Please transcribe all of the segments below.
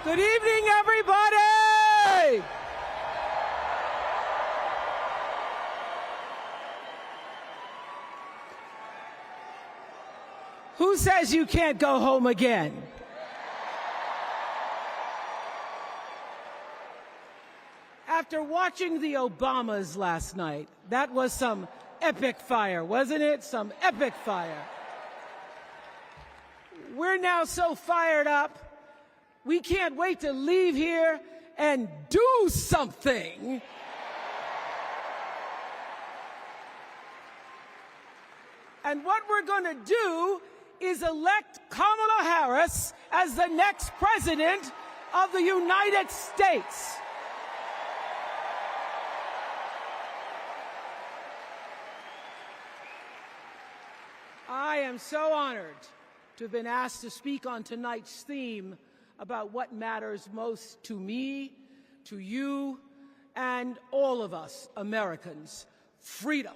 Good evening, everybody! Who says you can't go home again? After watching the Obamas last night, that was some epic fire, wasn't it? Some epic fire. We're now so fired up, we can't wait to leave here and do something. And what we're going to do is elect Kamala Harris as the next president of the United States. I am so honored to have been asked to speak on tonight's theme about what matters most to me, to you, and all of us Americans: freedom.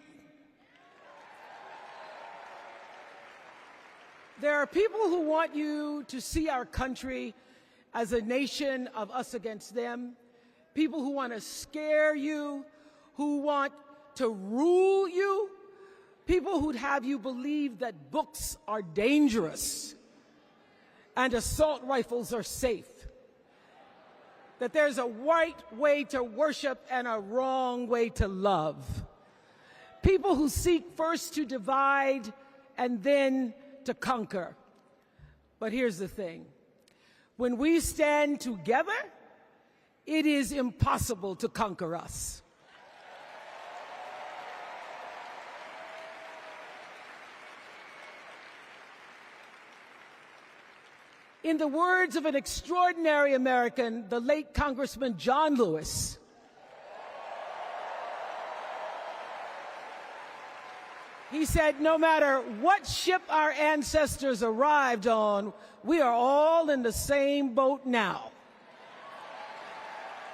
There are people who want you to see our country as a nation of us against them, people who want to scare you, who want to rule you, people who'd have you believe that books are dangerous and assault rifles are safe, that there's a right way to worship and a wrong way to love, people who seek first to divide and then to conquer. But here's the thing. When we stand together, it is impossible to conquer us. In the words of an extraordinary American, the late Congressman John Lewis, he said, no matter what ship our ancestors arrived on, we are all in the same boat now.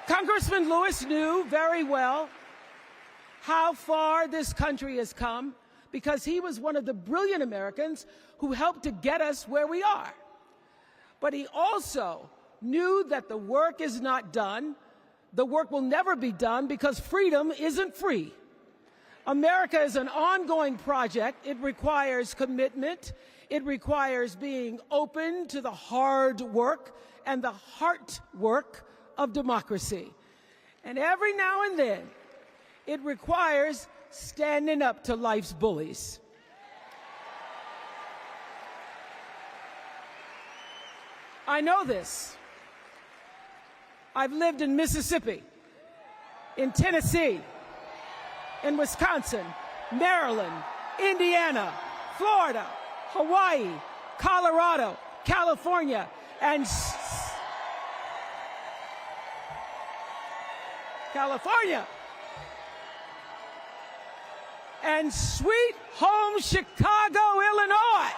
Congressman Lewis knew very well how far this country has come because he was one of the brilliant Americans who helped to get us where we are. But he also knew that the work is not done. The work will never be done because freedom isn't free. America is an ongoing project. It requires commitment. It requires being open to the hard work and the heart work of democracy. And every now and then, it requires standing up to life's bullies. I know this. I've lived in Mississippi, in Tennessee, in Wisconsin, Maryland, Indiana, Florida, Hawaii, Colorado, California, and and sweet home Chicago, Illinois.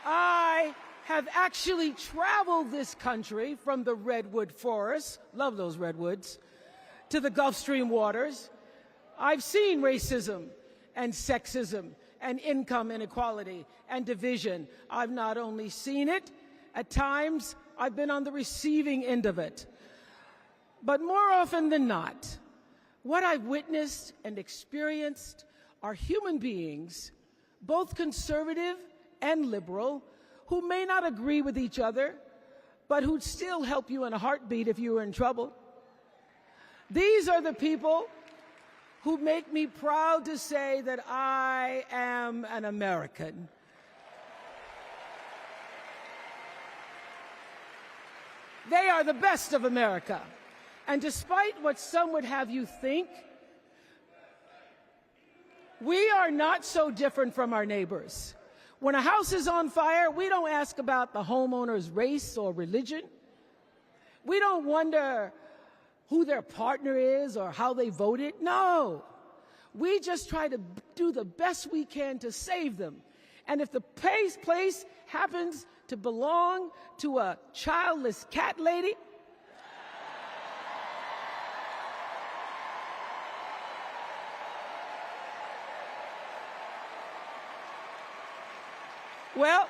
I have actually traveled this country from the redwood forests, love those redwoods, to the Gulf Stream waters. I've seen racism and sexism and income inequality and division. I've not only seen it, at times I've been on the receiving end of it. But more often than not, what I've witnessed and experienced are human beings, both conservative and liberal, who may not agree with each other, but who'd still help you in a heartbeat if you were in trouble. These are the people who make me proud to say that I am an American. They are the best of America. And despite what some would have you think, we are not so different from our neighbors. When a house is on fire, we don't ask about the homeowner's race or religion. We don't wonder who their partner is or how they voted. No. We just try to do the best we can to save them. And if the place happens to belong to a childless cat lady, Well,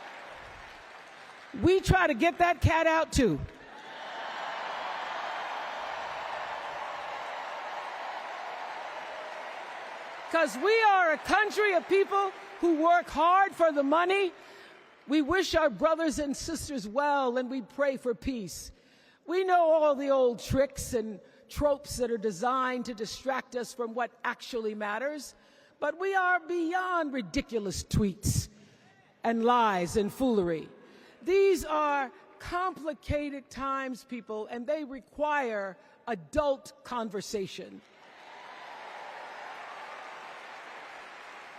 we try to get that cat out too. Because we are a country of people who work hard for the money. We wish our brothers and sisters well, and we pray for peace. We know all the old tricks and tropes that are designed to distract us from what actually matters, but we are beyond ridiculous tweets and lies and foolery. These are complicated times, people, and they require adult conversation.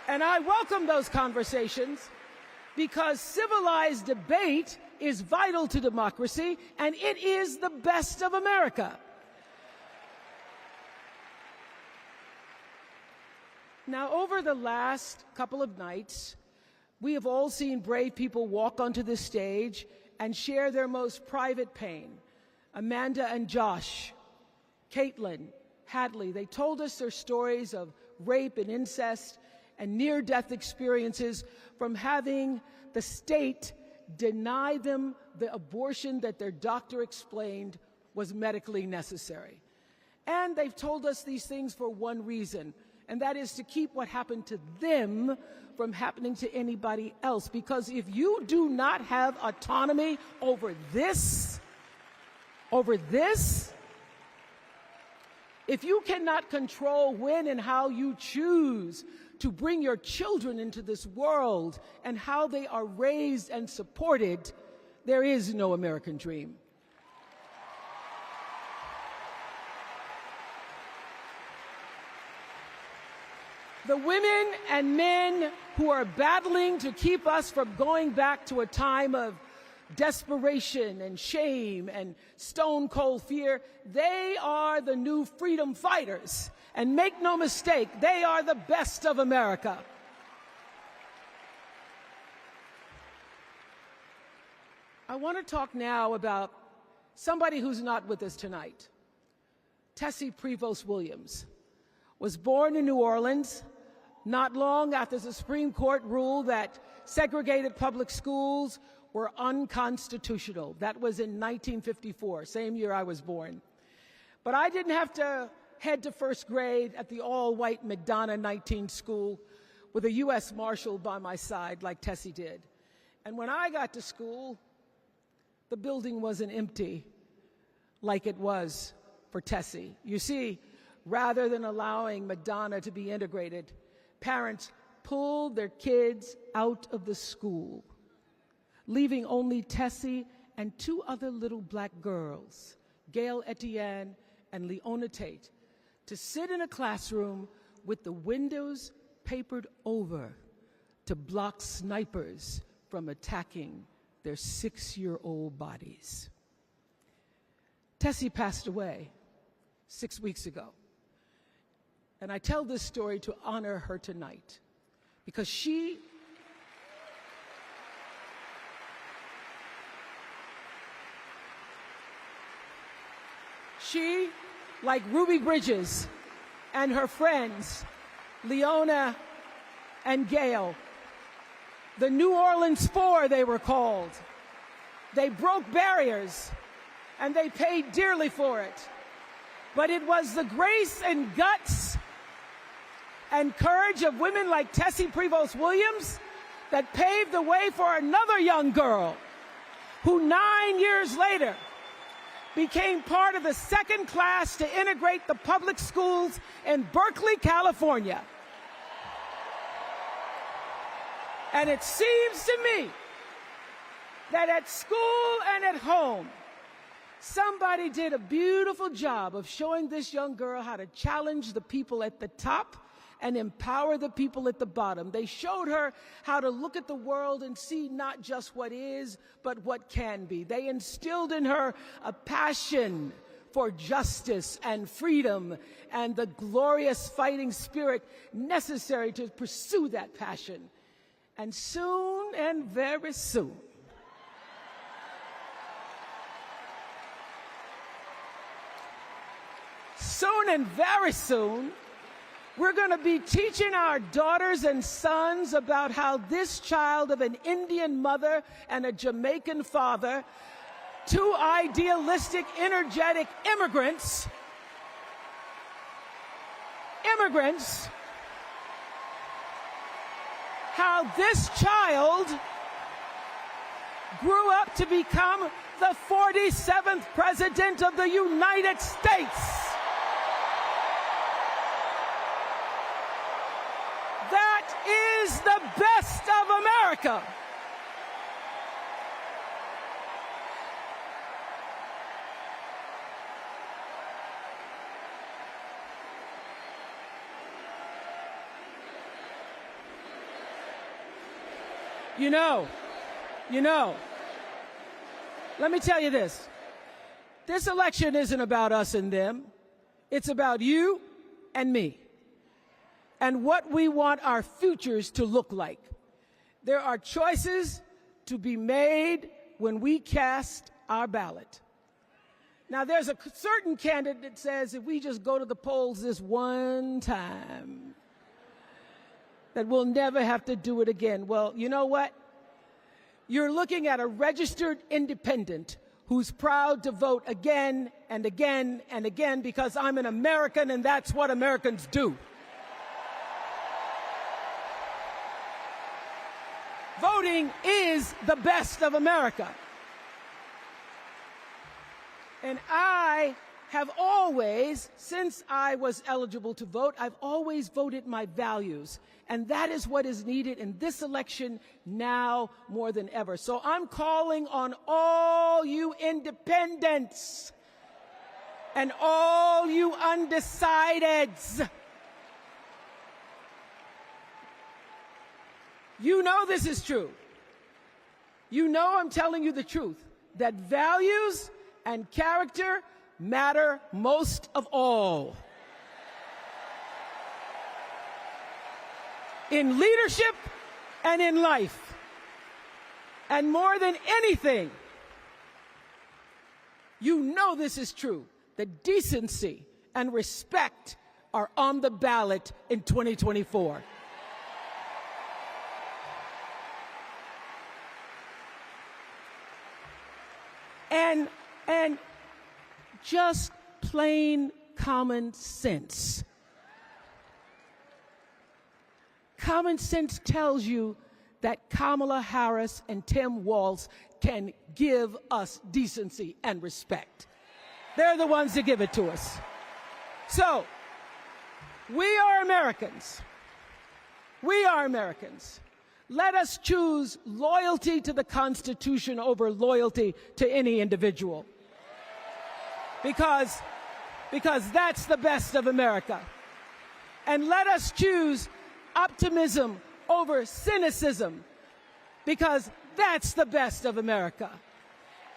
And I welcome those conversations because civilized debate is vital to democracy, and it is the best of America. Now, over the last couple of nights, we have all seen brave people walk onto this stage and share their most private pain. Amanda and Josh, Caitlin, Hadley, they told us their stories of rape and incest and near-death experiences from having the state deny them the abortion that their doctor explained was medically necessary. And they've told us these things for one reason, and that is to keep what happened to them from happening to anybody else. Because if you do not have autonomy over this, if you cannot control when and how you choose to bring your children into this world and how they are raised and supported, there is no American dream. The women and men who are battling to keep us from going back to a time of desperation and shame and stone-cold fear, they are the new freedom fighters. And make no mistake, they are the best of America. I want to talk now about somebody who's not with us tonight. Tessie Prevost Williams was born in New Orleans not long after the Supreme Court ruled that segregated public schools were unconstitutional. That was in 1954, same year I was born. But I didn't have to head to first grade at the all-white McDonough 19 school with a U.S. Marshal by my side like Tessie did. And when I got to school, the building wasn't empty like it was for Tessie. You see, rather than allowing McDonough to be integrated, parents pulled their kids out of the school, leaving only Tessie and two other little black girls, Gail Etienne and Leona Tate, to sit in a classroom with the windows papered over to block snipers from attacking their 6-year-old bodies. Tessie passed away 6 weeks ago. And I tell this story to honor her tonight because she like Ruby Bridges and her friends, Leona and Gail, the New Orleans Four they were called. They broke barriers and they paid dearly for it. But it was the grace and guts and courage of women like Tessie Prevost Williams that paved the way for another young girl who 9 years later became part of the second class to integrate the public schools in Berkeley, California. And it seems to me that at school and at home, somebody did a beautiful job of showing this young girl how to challenge the people at the top and empower the people at the bottom. They showed her how to look at the world and see not just what is, but what can be. They instilled in her a passion for justice and freedom and the glorious fighting spirit necessary to pursue that passion. And soon and very soon, We're going to be teaching our daughters and sons about how this child of an Indian mother and a Jamaican father, two idealistic, energetic immigrants, how this child grew up to become the 47th President of the United States. That is the best of America. You know, let me tell you this. This election isn't about us and them. It's about you and me and what we want our futures to look like. There are choices to be made when we cast our ballot. Now, there's a certain candidate that says if we just go to the polls this one time, that we'll never have to do it again. Well, you know what? You're looking at a registered independent who's proud to vote again and again and again because I'm an American and that's what Americans do. Voting is the best of America. And I have always, since I was eligible to vote, I've always voted my values. And that is what is needed in this election now more than ever. So I'm calling on all you independents and all you undecideds. You know this is true. You know I'm telling you the truth, that values and character matter most of all. In leadership and in life. And more than anything, you know this is true, that decency and respect are on the ballot in 2024. And just plain common sense. Common sense tells you that Kamala Harris and Tim Walz can give us decency and respect. They're the ones that give it to us. So, we are Americans. We are Americans. Let us choose loyalty to the Constitution over loyalty to any individual. Because that's the best of America. And let us choose optimism over cynicism, because that's the best of America.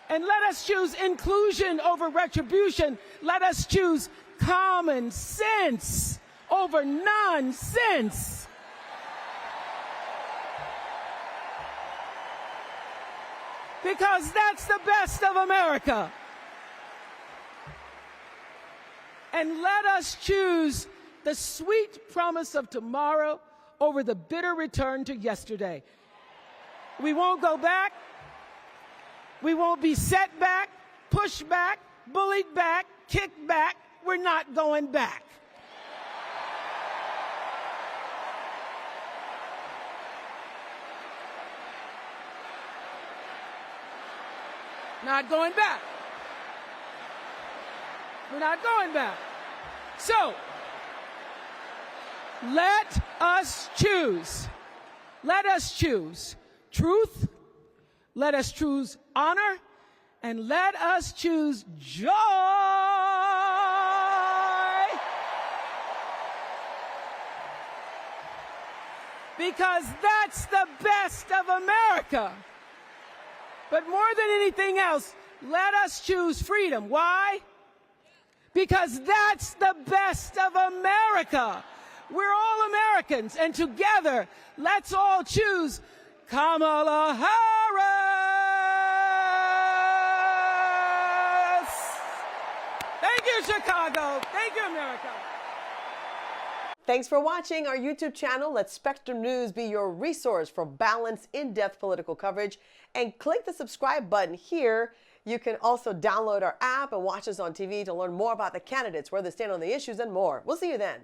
And let us choose inclusion over retribution. Let us choose common sense over nonsense. Because that's the best of America. And let us choose the sweet promise of tomorrow over the bitter return to yesterday. We won't go back. We won't be set back, pushed back, bullied back, kicked back. We're not going back. Not going back. We're not going back. So, let us choose. Let us choose truth. Let us choose honor. And let us choose joy. Because that's the best of America. But more than anything else, let us choose freedom. Why? Because that's the best of America. We're all Americans, and together, let's all choose Kamala Harris. Thank you, Chicago. Thank you, America. Thanks for watching our YouTube channel. Let Spectrum News be your resource for balanced, in-depth political coverage. And click the subscribe button here. You can also download our app and watch us on TV to learn more about the candidates, where they stand on the issues, and more. We'll see you then.